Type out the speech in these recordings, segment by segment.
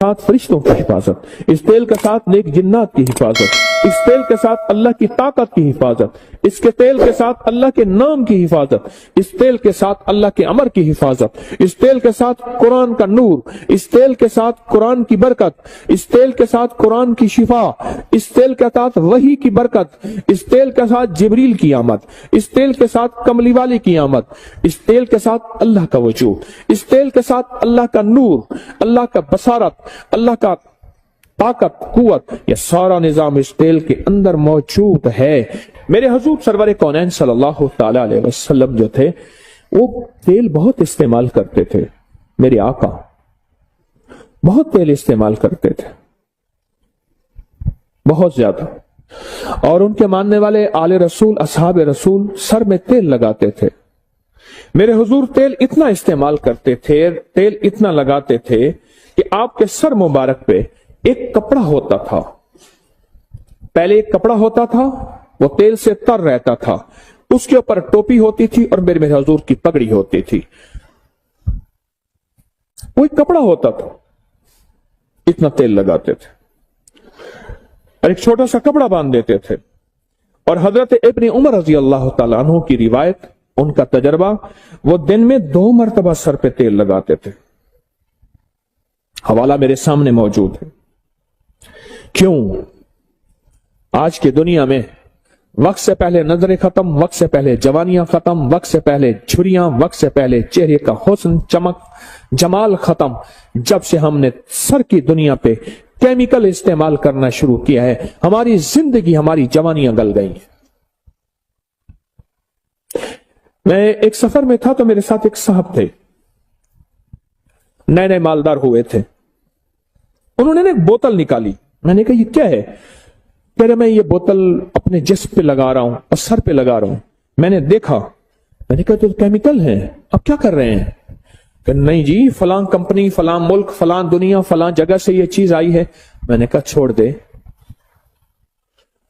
साथ फरिश्तों की हिफाजत, इस तेल के साथ नेक जिन्नात की हिफाजत, इस तेल के साथ अल्लाह की ताकत की हिफाजत, इसके तेल के साथ अल्लाह के नाम की हिफाजत, इस तेल के साथ अल्लाह के अमर की हिफाजत, इस तेल के साथ कुरान का नूर, इस तेल के साथ कुरान की बरकत, इस तेल के साथ कुरान की शिफा, इस तेल के साथ वही की बरकत, इस तेल के साथ जिब्रील की आमद, इस तेल के साथ कमली वाली की आमद, इस तेल के साथ अल्लाह का वजूद, इस तेल के साथ अल्लाह का नूर, अल्लाह का बसारत, अल्लाह का ताकत, कुवत, यह सारा निजाम इस तेल के अंदर मौजूद है। मेरे हुजूर सरवर कौनैन सल्लल्लाहु ताला अलैहि वसल्लम जो थे वो तेल बहुत इस्तेमाल करते थे। मेरे आका बहुत तेल इस्तेमाल करते थे, बहुत ज्यादा। और उनके मानने वाले आले रसूल, असहाब रसूल सर में तेल लगाते थे। मेरे हुजूर तेल इतना इस्तेमाल करते थे, तेल इतना लगाते थे कि आपके सर मुबारक पे एक कपड़ा होता था। पहले एक कपड़ा होता था, वो तेल से तर रहता था, उसके ऊपर टोपी होती थी और मेरे हुजूर की पगड़ी होती थी। वो एक कपड़ा होता था, इतना तेल लगाते थे और एक छोटा सा कपड़ा बांध देते थे। और हजरत इब्न उमर रजी अल्लाह तआला अन्हु की रिवायत, उनका तजर्बा, वो दिन में 2 मरतबा सर पे तेल लगाते थे। हवाला मेरे सामने मौजूद है। क्यों? आज की दुनिया में वक्त से पहले नजरें खत्म, वक्त से पहले जवानियां खत्म, वक्त से पहले छुरियां, वक्त से पहले चेहरे का हुस्न, चमक, जमाल खत्म। जब से हमने सर की दुनिया पे केमिकल इस्तेमाल करना शुरू किया है, हमारी जिंदगी, हमारी जवानियां गल गई हैं। मैं एक सफर में था तो मेरे साथ एक साहब थे, नए नए मालदार हुए थे। उन्होंने एक बोतल निकाली। मैंने कहा ये क्या है? कह रहे मैं ये बोतल अपने जिस्म पे लगा रहा हूं और सर पे लगा रहा हूं। मैंने देखा, मैंने कहा तो केमिकल है, अब क्या कर रहे हैं? कि नहीं जी, फलां कंपनी, फलां मुल्क, फलां दुनिया, फलां जगह से ये चीज आई है। मैंने कहा छोड़ दे।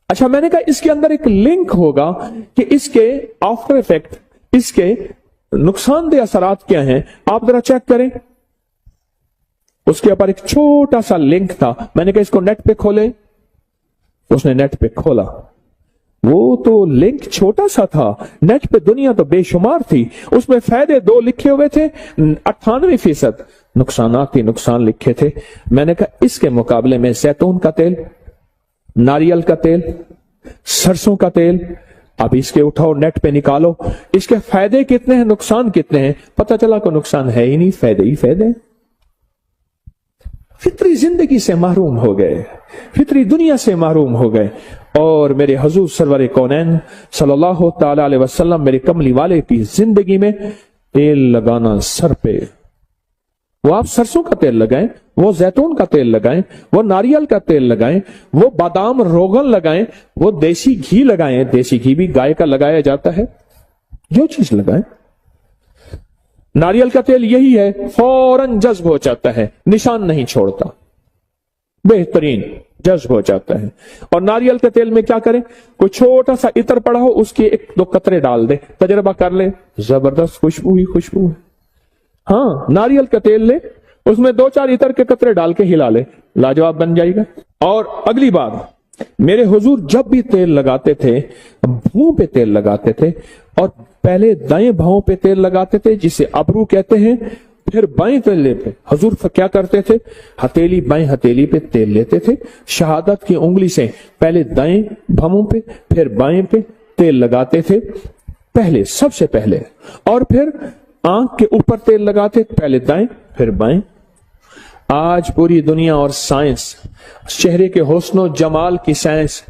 अच्छा, मैंने कहा इसके अंदर एक लिंक होगा कि इसके आफ्टर इफेक्ट, इसके नुकसानदेह असरात क्या हैं, आप जरा चेक करें। उसके ऊपर एक छोटा सा लिंक था। मैंने कहा इसको नेट पे खोले। उसने नेट पे खोला, वो तो लिंक छोटा सा था, नेट पे दुनिया तो बेशुमार थी। उसमें फायदे 2 लिखे हुए थे, 98% नुकसानात ही नुकसान लिखे थे। मैंने कहा इसके मुकाबले में जैतून का तेल, नारियल का तेल, सरसों का तेल, अब इसके उठाओ, नेट पे निकालो, इसके फायदे कितने हैं, नुकसान कितने हैं। पता चला को नुकसान है ही नहीं, फायदे ही फायदे। फितरी जिंदगी से महरूम हो गए, फितरी दुनिया से महरूम हो गए। और मेरे हुजूर सरवर कौनैन सल्लल्लाहु ताला अलैहि वसल्लम, मेरे कमली वाले की जिंदगी में तेल लगाना सर पे, वो आप सरसों का तेल लगाएं, वो जैतून का तेल लगाएं, वो नारियल का तेल लगाएं, वो बादाम रोगन लगाएं, वो देसी घी लगाएं। देसी घी भी गाय का लगाया जाता है, जो चीज लगाएं। नारियल का तेल यही है, फौरन जज्ब हो जाता है, निशान नहीं छोड़ता, बेहतरीन जज्ब हो जाता है। और नारियल के तेल में क्या करें, कोई छोटा सा इत्र पड़ा हो, उसके 1-2 कतरे डाल दे, तजर्बा कर ले, जबरदस्त खुशबू ही खुशबू है। हाँ, नारियल का तेल ले, उसमें 2-4 इत्र के कतरे डाल के हिला ले, लाजवाब बन जाएगा। और अगली बात, मेरे हुजूर जब भी तेल लगाते थे, भुओं पे तेल लगाते थे, और पहले दाएं भावों पे तेल लगाते थे, जिसे अबरू कहते हैं, फिर बाएं तल्ले पे हुजूर क्या करते थे, हथेली, बाएं हथेली पे तेल लेते थे, शहादत की उंगली से पहले दाएं भवों पे फिर बाएं पे तेल लगाते थे, पहले, सबसे पहले। और फिर आंख के ऊपर तेल लगाते, पहले दाएं फिर बाएं। आज पूरी दुनिया और साइंस, चेहरे के हुस्न जमाल की साइंस,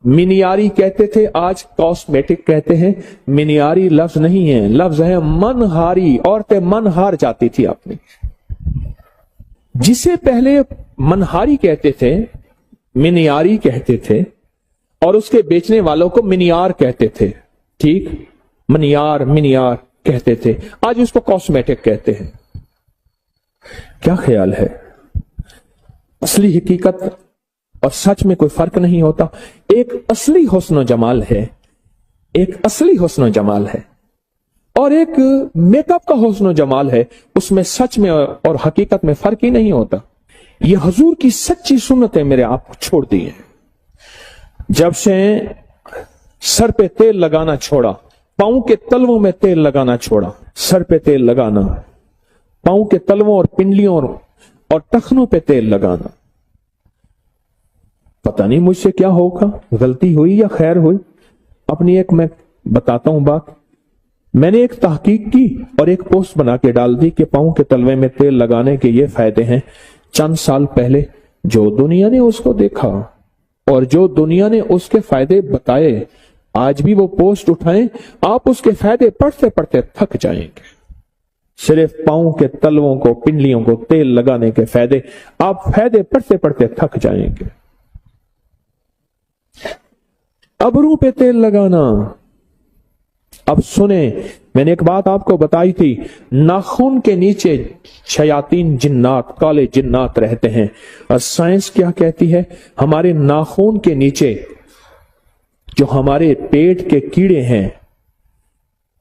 मिनियारी कहते थे, आज कॉस्मेटिक कहते हैं। मिनियारी लफ्ज नहीं है, लफ्ज है मनहारी। औरतें मन हार जाती थी अपनी। जिसे पहले मनहारी कहते थे, मिनियारी कहते थे, और उसके बेचने वालों को मिनियार कहते थे। ठीक, मनियार, मिनियार कहते थे, आज उसको कॉस्मेटिक कहते हैं। क्या ख्याल है? असली हकीकत और सच में कोई फर्क नहीं होता। एक असली हुस्न जमाल है, एक असली हुस्न जमाल है, और एक मेकअप का हुस्न जमाल है। उसमें सच में और हकीकत में फर्क ही नहीं होता। یہ حضور کی سچی سنتیں میرے آپ کو چھوڑ دی ہیں. جب سے سر پہ تیل لگانا چھوڑا، پاؤں کے تلووں میں تیل لگانا چھوڑا، سر پہ تیل لگانا، پاؤں کے تلووں اور پنڈلیوں اور ٹخنوں پہ تیل لگانا، پتہ نہیں مجھ سے کیا ہوگا، غلطی ہوئی یا خیر ہوئی. اپنی ایک میں بتاتا ہوں بات. میں نے ایک تحقیق کی اور ایک پوسٹ بنا کے ڈال دی کہ پاؤں کے تلوے میں تیل لگانے کے یہ فائدے ہیں. چند سال پہلے جو دنیا نے اس کو دیکھا اور جو دنیا نے اس کے فائدے بتائے، آج بھی وہ پوسٹ اٹھائیں، آپ اس کے فائدے پڑھتے پڑھتے تھک جائیں گے. صرف پاؤں کے تلووں کو، پنڈلیوں کو تیل لگانے کے فائدے، آپ فائدے پڑھتے پڑھتے تھک جائیں گے. ابرو پہ تیل لگانا. اب سنیں، میں نے ایک بات آپ کو بتائی تھی، ناخن کے نیچے شیاطین جنات، کالے جنات رہتے ہیں. اور سائنس کیا کہتی ہے؟ ہمارے ناخن کے نیچے جو ہمارے پیٹ کے کیڑے ہیں،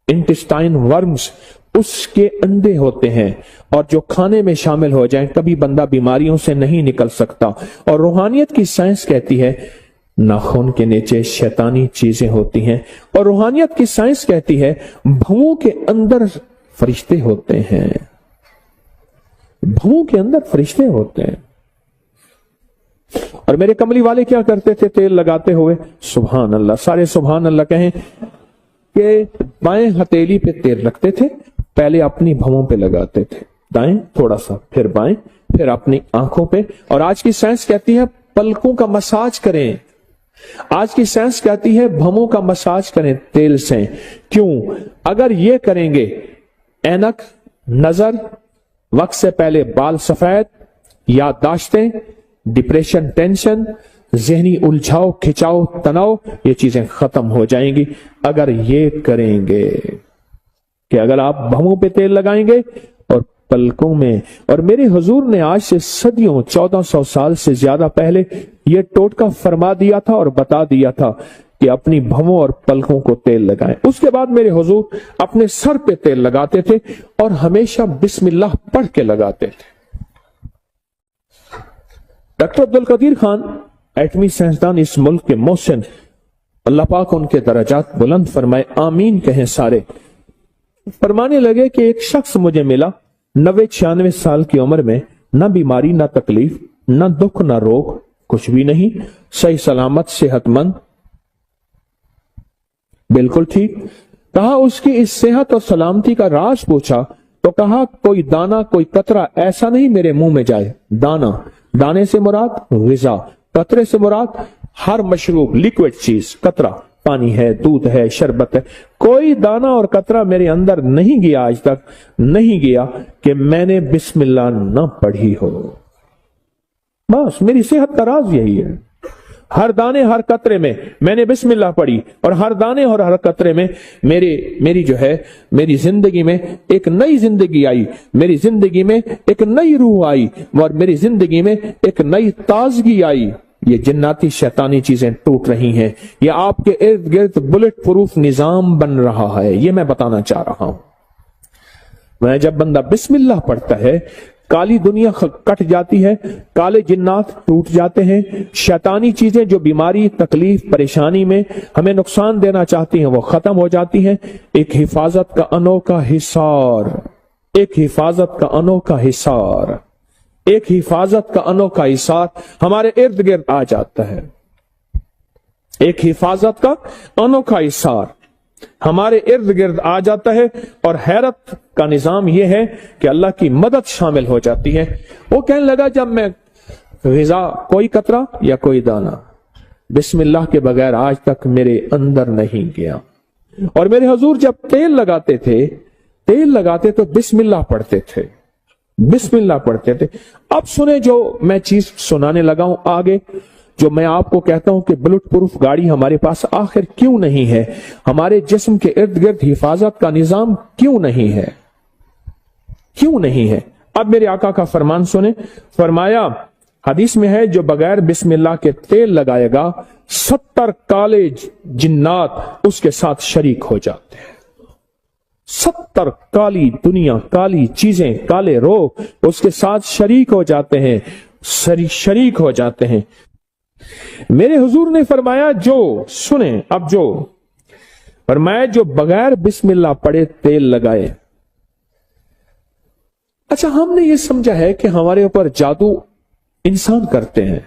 انٹسٹائن ورمز، اس کے اندے ہوتے ہیں، اور جو کھانے میں شامل ہو جائیں کبھی بندہ بیماریوں سے نہیں نکل سکتا. اور روحانیت کی سائنس کہتی ہے ناخن کے نیچے شیطانی چیزیں ہوتی ہیں، اور روحانیت کی سائنس کہتی ہے بھووں کے اندر فرشتے ہوتے ہیں. بھووں کے اندر فرشتے ہوتے ہیں. اور میرے کملی والے کیا کرتے تھے تیل لگاتے ہوئے؟ سبحان اللہ، سارے سبحان اللہ کہیں، کہ بائیں ہتھیلی پہ تیل رکھتے تھے، پہلے اپنی بھووں پہ لگاتے تھے، دائیں تھوڑا سا، پھر بائیں، پھر اپنی آنکھوں پہ. اور آج کی سائنس کہتی ہے پلکوں کا مساج کریں. آج کی سائنس کہتی ہے بھووں کا مساج کریں تیل سے. کیوں؟ اگر یہ کریں گے، اینک، نظر، وقت سے پہلے بال سفید، یادداشتیں، ڈپریشن، ٹینشن، ذہنی الجھاؤ، کھچاؤ، تناؤ، یہ چیزیں ختم ہو جائیں گی اگر یہ کریں گے. کہ اگر آپ بھووں پہ تیل لگائیں گے اور پلکوں میں. اور میرے حضور نے آج سے صدیوں، 1400 سال سے زیادہ پہلے یہ ٹوٹکا فرما دیا تھا اور بتا دیا تھا کہ اپنی بھووں اور پلکوں کو تیل لگائیں. اس کے بعد میرے حضور اپنے سر پہ تیل لگاتے تھے اور ہمیشہ بسم اللہ پڑھ کے لگاتے تھے. ڈاکٹر عبدالقدیر خان، ایٹمی سائنسدان اس ملک کے محسن، اللہ پاک ان کے درجات بلند فرمائے، آمین کہیں سارے، فرمانے لگے کہ ایک شخص مجھے ملا 90-96 سال کی عمر میں، نہ بیماری، نہ تکلیف، نہ دکھ، نہ روگ، کچھ بھی نہیں، صحیح سلامت، صحت مند، بالکل ٹھیک. کہا اس کی اس صحت اور سلامتی کا راز پوچھا تو کہا کوئی دانہ، کوئی قطرہ ایسا نہیں میرے منہ میں جائے. دانہ، دانے سے مراد غذا، قطرے سے مراد ہر مشروب، لیکوڈ چیز. قطرہ پانی ہے، دودھ ہے، شربت ہے. کوئی دانہ اور قطرہ میرے اندر نہیں گیا، آج تک نہیں گیا کہ میں نے بسم اللہ نہ پڑھی ہو. بس میری صحت کا راز یہی ہے. ہر دانے ہر قطرے میں میں نے بسم اللہ پڑھی، اور ہر دانے اور ہر قطرے میں میری زندگی میں ایک نئی زندگی آئی، میری زندگی میں ایک نئی روح آئی، اور میری زندگی میں ایک نئی تازگی آئی. یہ جناتی شیطانی چیزیں ٹوٹ رہی ہیں. یہ آپ کے ارد گرد بلٹ پروف نظام بن رہا ہے. یہ میں بتانا چاہ رہا ہوں. میں جب بندہ بسم اللہ پڑھتا ہے، کالی دنیا کٹ جاتی ہے، کالے جنات ٹوٹ جاتے ہیں، شیطانی چیزیں جو بیماری، تکلیف، پریشانی میں ہمیں نقصان دینا چاہتی ہیں وہ ختم ہو جاتی ہیں. ایک حفاظت کا انوکھا حصار، ایک حفاظت کا انوکھا حصار، ایک حفاظت کا انوکھا حصار ہمارے ارد گرد آ جاتا ہے. ایک حفاظت کا انوکھا حصار ہمارے ارد گرد آ جاتا ہے. اور حیرت کا نظام یہ ہے کہ اللہ کی مدد شامل ہو جاتی ہے. وہ کہنے لگا جب میں غذا، کوئی قطرہ یا کوئی دانہ بسم اللہ کے بغیر آج تک میرے اندر نہیں گیا. اور میرے حضور جب تیل لگاتے تو بسم اللہ پڑھتے تھے، بسم اللہ پڑھتے تھے. اب سنیں جو میں چیز سنانے لگا ہوں آگے، جو میں آپ کو کہتا ہوں کہ بلٹ پروف گاڑی ہمارے پاس آخر کیوں نہیں ہے، ہمارے جسم کے ارد گرد حفاظت کا نظام کیوں نہیں ہے، کیوں نہیں ہے. اب میرے آقا کا فرمان سنیں. فرمایا حدیث میں ہے جو بغیر بسم اللہ کے تیل لگائے گا 70 کالے جنات اس کے ساتھ شریک ہو جاتے ہیں. 70 کالی دنیا، کالی چیزیں، کالے روگ اس کے ساتھ شریک ہو جاتے ہیں. शरीक हो जाते हैं। मेरे हुजूर ने फरमाया, जो सुने अब, जो फरमाया जो बगैर बिस्मिल्लाह पढ़े तेल लगाए। अच्छा, हमने ये समझा है कि हमारे ऊपर जादू इंसान करते हैं।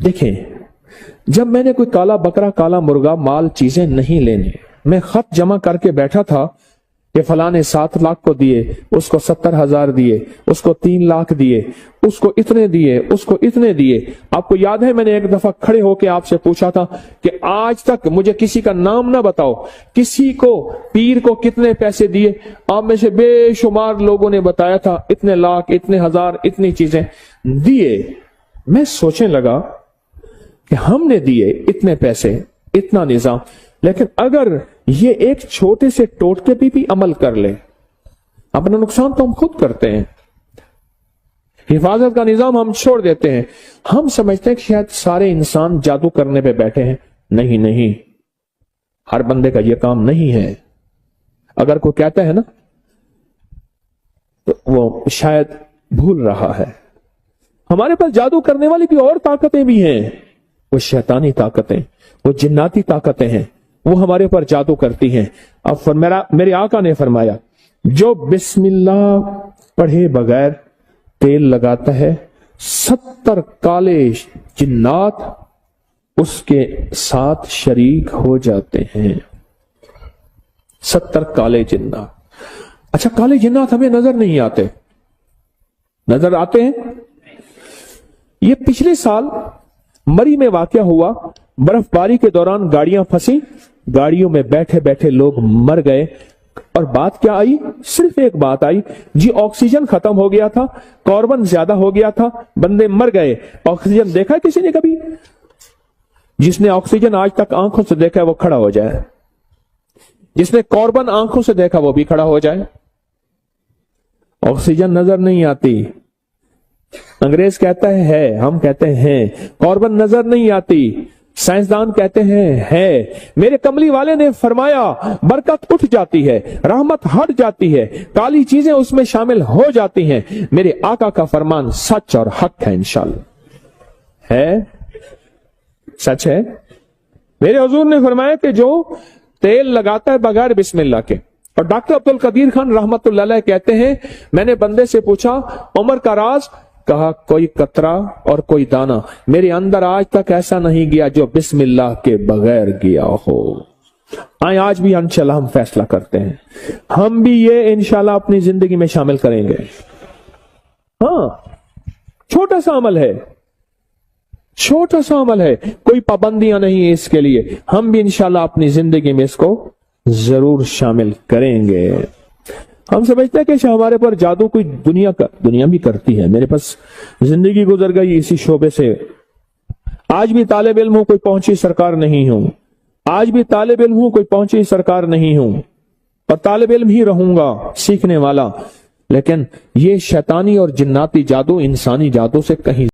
देखें, जब मैंने कोई काला बकरा, काला मुर्गा, माल, चीजें नहीं लेने, मैं खत जमा करके बैठा था कि फलाने 7 लाख को दिए, उसको 70,000 दिए, उसको 3 लाख दिए, उसको इतने दिए, उसको इतने दिए। आपको याद है मैंने एक दफा खड़े होकर आपसे पूछा था कि आज तक मुझे किसी का नाम ना बताओ, किसी को, पीर को कितने पैसे दिए। आप में से बेशुमार लोगों ने बताया था इतने लाख, इतने हजार, इतनी चीजें दिए। मैं सोचने लगा कि हमने दिए इतने पैसे, इतना निजाम, लेकिन अगर ये एक छोटे से टोटके पे भी अमल कर ले, अपना नुकसान तो हम खुद करते हैं। हिफाजत का निजाम हम छोड़ देते हैं। हम समझते हैं कि शायद सारे इंसान जादू करने पे बैठे हैं। नहीं नहीं, हर बंदे का यह काम नहीं है। अगर कोई कहता है ना, तो वो शायद भूल रहा है। हमारे पास जादू करने वाली भी और ताकतें भी हैं। वो शैतानी ताकतें, वो जिन्नाती ताकतें हैं, वो हमारे ऊपर जादू करती हैं। अब मेरे आका ने फरमाया, जो बिस्मिल्लाह पढ़े बगैर तेल लगाता है, 70 काले जिन्नात उसके साथ शरीक हो जाते हैं। 70 काले जिन्नात। अच्छा, काले जिन्नात हमें नजर नहीं आते, नजर आते हैं। ये पिछले साल मरी में वाकया हुआ। बर्फबारी के दौरान गाड़ियां फंसी, गाड़ियों में बैठे बैठे लोग मर गए। और बात क्या आई? सिर्फ एक बात आई जी, ऑक्सीजन खत्म हो गया था, कार्बन ज्यादा हो गया था, बंदे मर गए। ऑक्सीजन देखा किसी ने कभी? जिसने ऑक्सीजन आज तक आंखों से देखा है वो खड़ा हो जाए, जिसने कार्बन आंखों से देखा वो भी खड़ा हो जाए। ऑक्सीजन नजर नहीं आती, अंग्रेज कहता है, हम कहते हैं कार्बन नजर नहीं आती, साइंसदान कहते हैं है। मेरे कमली वाले ने फरमाया, बरकत उठ जाती है, रहमत हट जाती है, काली चीजें उसमें शामिल हो जाती हैं। मेरे आका का फरमान सच और हक है, इंशाअल्लाह है, सच है। मेरे हुजूर ने फरमाया कि जो तेल लगाता है बगैर बिस्मिल्लाह के। और डॉक्टर अब्दुल कदीर खान रहमतुल्लाह अलैह कहते हैं, मैंने बंदे से पूछा उम्र का राज, कहा कोई कतरा और कोई दाना मेरे अंदर आज तक ऐसा नहीं गया जो बिस्मिल्लाह के बगैर गया हो। आज भी इंशाल्लाह हम फैसला करते हैं, हम भी ये इंशाल्लाह अपनी जिंदगी में शामिल करेंगे। हाँ, छोटा सा अमल है, छोटा सा अमल है, कोई पाबंदियां नहीं है इसके लिए। हम भी इंशाल्लाह अपनी जिंदगी में इसको जरूर शामिल करेंगे। हम समझते हैं कि हमारे पर जादू कोई दुनिया भी करती है। मेरे पास जिंदगी गुजर गई इसी शोबे से। आज भी तालिब इल्म हूं, कोई पहुंची सरकार नहीं हूं। आज भी तालिब इल्म हूं, कोई पहुंची सरकार नहीं हूं, और तालिब इल्म ही रहूंगा, सीखने वाला। लेकिन ये शैतानी और जिन्नाती जादू इंसानी जादू से कहीं